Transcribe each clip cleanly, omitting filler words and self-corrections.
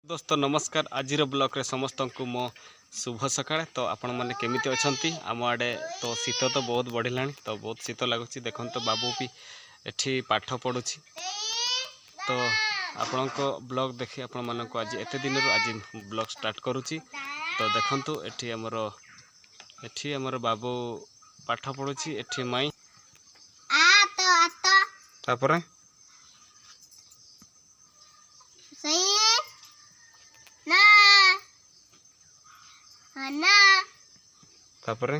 दोस्तों नमस्कार। आज ब्लॉग रे समस्त को मो शुभ सकाळ। तो आपण माने केमिति अछंती आम आडे तो शीत तो बहुत बढ़िला तो बहुत शीत लगुच। देखो तो बाबू भी एठी पाठ पढ़ुछि। तो आपण को ब्लॉग देखि आपण मान को आज एते दिन आज ब्लॉग स्टार्ट करुछि। तो देखंतु एठी हमर बाबू पाठ पढ़ुछि। एठी माई तापरे तापरे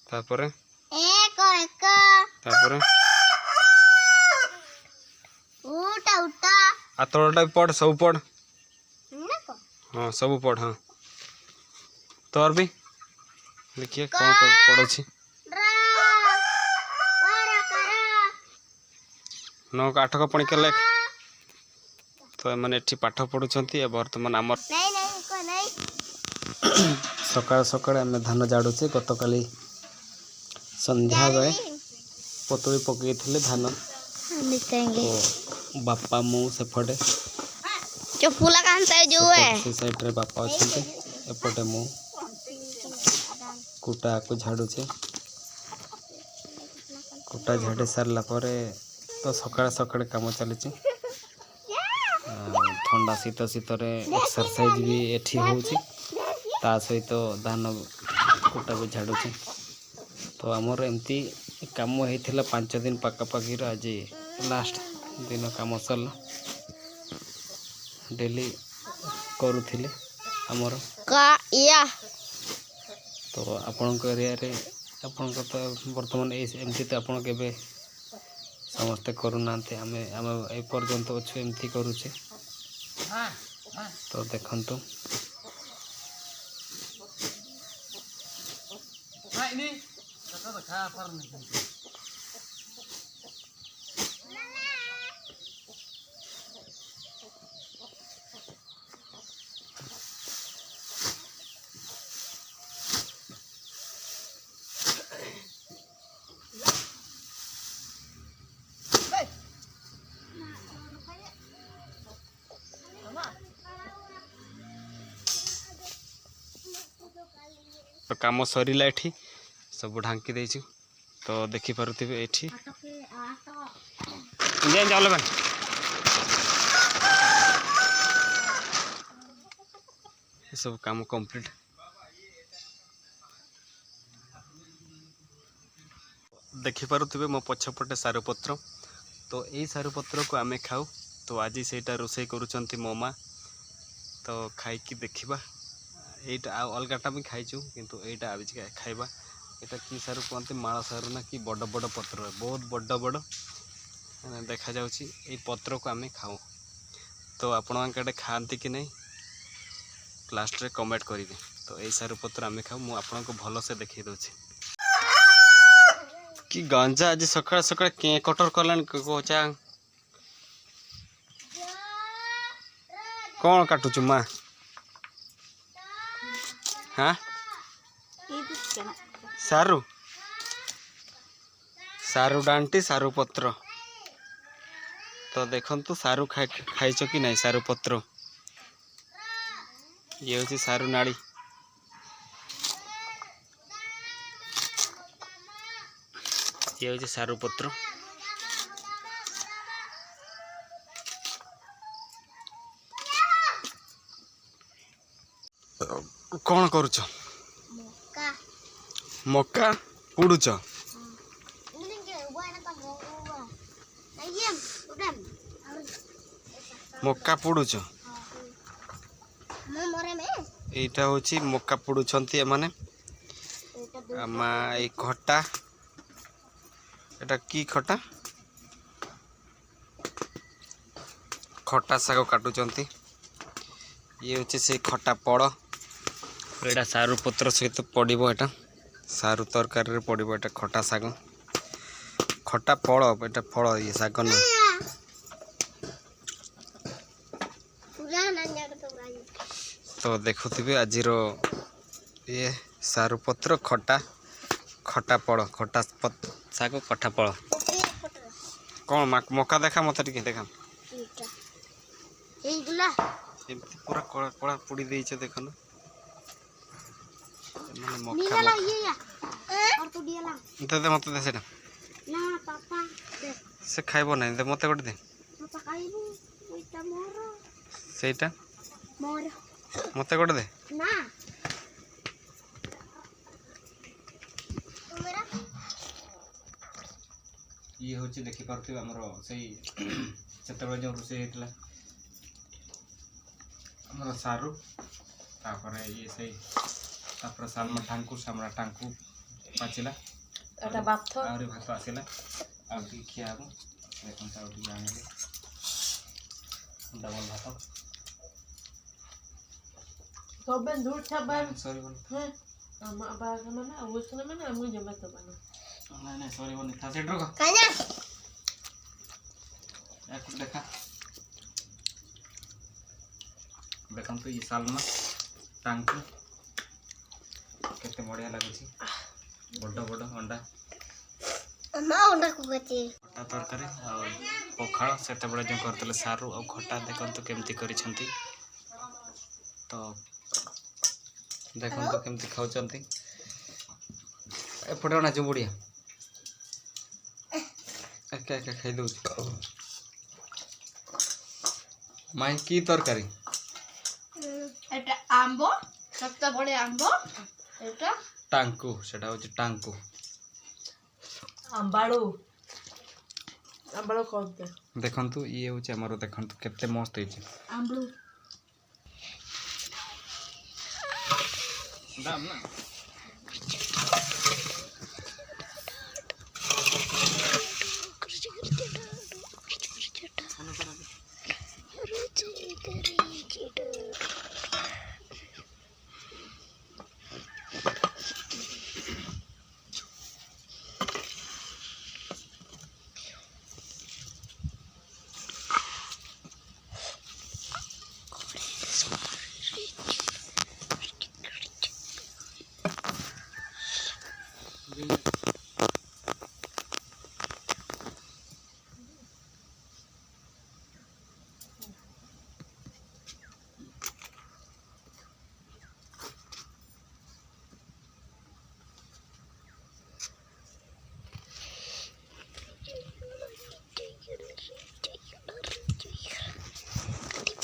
तापरे तापरे आतोटा पढ़ सब पढ़। हाँ सब पढ़। हाँ तोर भी देखिए कौन पढ़ुछि। 9 का 8 का पढ़ के लेख। तो मैंने एठी पाठ पढ़ुछंती। वर्तमान आम सकाळ सकाळ आम धान झाड़ुचे। गत काली संध्या बेले पतुली पकई थिले धान। तो बापा मु सेपटे से साइड रे बापा अच्छे एपटे मु कुटा को झाड़ुचे। कुटा झाड़ी सारला परे तो सकाळ सकाळ काम चली। ठंडा शीत शीत एक्सरसाइज भी एठी होउची। ता सहित धान कुटा को झाड़ुचे। तो आमर एमती काम होइथिला 5 दिन पाखापाखि। आज लास्ट दिन काम सरला। डेली करूथिले आमर तो आपण एरिया रे आपण तो वर्तमान एमती तो आपण केबे समस्ते करूना। आम ए पर्यंत अच्छे एमती करुचे। तो देखंतु तो काम सरीला एठी सब ढांकी देछु। तो देखि पारुथिबे एठी इंडियन जावले बन। ये सब काम कंप्लीट। देखि पारुथिबे मो पछपटे सारुपत्र। तो यही सारुपत्र को आमे खाऊ। तो आज सेटा रोसई करूचंती मोमा। तो खाई की देखिबा। एटा अलगाटा भी खाइछु किंतु एटा आज खाइबा। एटा की सारू कहते माल सारू ना कि बड़ बड़ पत्र बहुत बड़ बड़ देखा जाउची। ए पत्र को आमे खाऊ। तो आपण मानके खाती कि नहीं लास्ट रे कमेंट करिवे। तो ए सारू पत्र आमे खाऊ। मु आपण को भलो से देखै दोछि कि गंजा आज सकाळ सकाळ के कटर करलान कोचा कौन काटुछु माँ। हाँ सारू सारू डांटी सारू पत्र। तो देखंतु सारू खाइछ कि नहीं सारू पत्र। ये होची सारू नाड़ी। ये होची सारू पत्र। कौन करुछ मक्का पुडुछ। मक्का पुडुछ एटा होची मक्का पुडुछंती माने आमा ए खट्टा। एटा की खट्टा खट्टा साग काटुचंती। ये होची से खट्टा पड़। एटा सारू पत्र सहित पड़ो। एटा सारू तरकारी पड़ो। एटा खट्टा साग खट्टा फल। एटा फल ये साग न। तो देखुथिबे आज ये सारू पत्र खट्टा खट्टा फल खट्टा साग खट्टा फल। कौन मक्का देखा मत देखा এইগুলা एमती पूरा कड़ा कड़ा पुड़ी देइछ देखन माने मक्खा नीला ला ये या और तो दिया ला दे मते दे सेटा ना पापा दे से खाइबो नै दे मते गोटे दे पापा खाइबू ओइटा मोर सेटा मोर मते गोटे दे ना मेरा ये होची देखि परथि हमरो सही सेतबे जो रुसे हेतला हमरो सारू तापर ये सही तापर सालमा टांकू सामरा टांकू पाचिला एटा बाथ आउरी भात आसिला आउरी खियाबो देखन ता आउरी आनिले डबल भात सबे दूर छबा सॉरी बोल है अम्मा बाग माने आवसन माने हमु जमा तो बना नहीं सॉरी बोल था सेट रखो खाना एक देखा देखम तो ये सालमा टांकू केते बढ़िया लागुची बड़ बड़ अंडा अम्मा ओंडा को गति खटा तरकारी आ पखाळ सेते बड़े जो करतले सारू आ खटा देखन तो केमती करी छंती तो देखन तो केमती खाउ छंती ए फटे ना जो बढ़िया एका एका खाइ दउ माई की तरकारी এটা আম্বো সবটা বড় আম্বো এটা टांकू सेटा होची टांकू अंबाळू अंबाळू कोते देखंतु ये होची हमरो देखंतु केते मस्त होची आंबलू दाम ना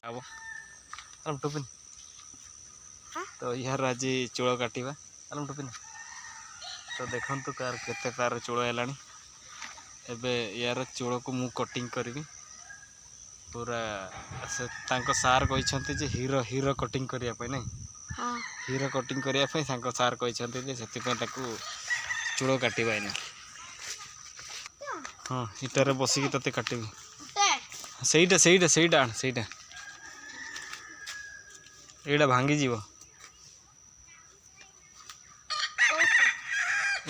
आबो आलम टोपिन तो यार आज चूल काटिबा आलम टोपिन तो देखंतु कार केते तार चूल हेलानी एबे यार चूल को मु कटिंग करबी पूरा से तांको सार कहिसंती जे हीरो हीरो कटिंग करिया पे नै हां हीरो कटिंग करिया पे तांको सार कहिसंती जे सेति पे ताकू चूल काटिबा इना हां इटारे बसी की तते काटिबी ସେଇଟା ସେଇଟା ସେଇଟା ଆଣ ସେଇଟା ଏଇଟା ଭାଙ୍ଗି ଯିବ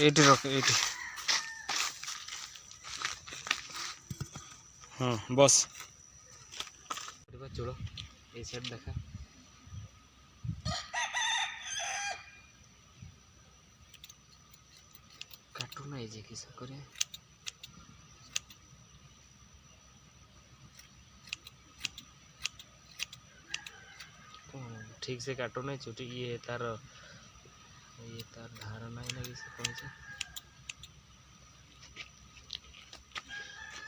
ଏଇଠି ରଖ ଏଇଠି ହଁ ବସ୍ ଚୂଳ ଏଇ ସାଇଡ୍ ଦେଖା କାଟୁ ନା ଏଇ ଯେ କିସ କରିବା ठीक से काटो नहीं छुट्टी ये तार धार नहीं ना किसी कौन से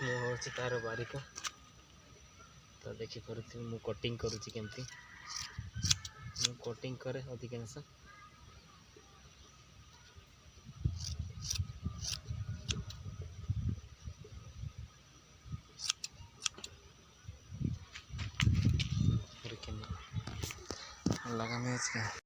मु हूँ तार बारिक तो देखी पार्थी मु कटिंग करुच्ची केमती मु कटिंग करे अधिकांश लगा मैं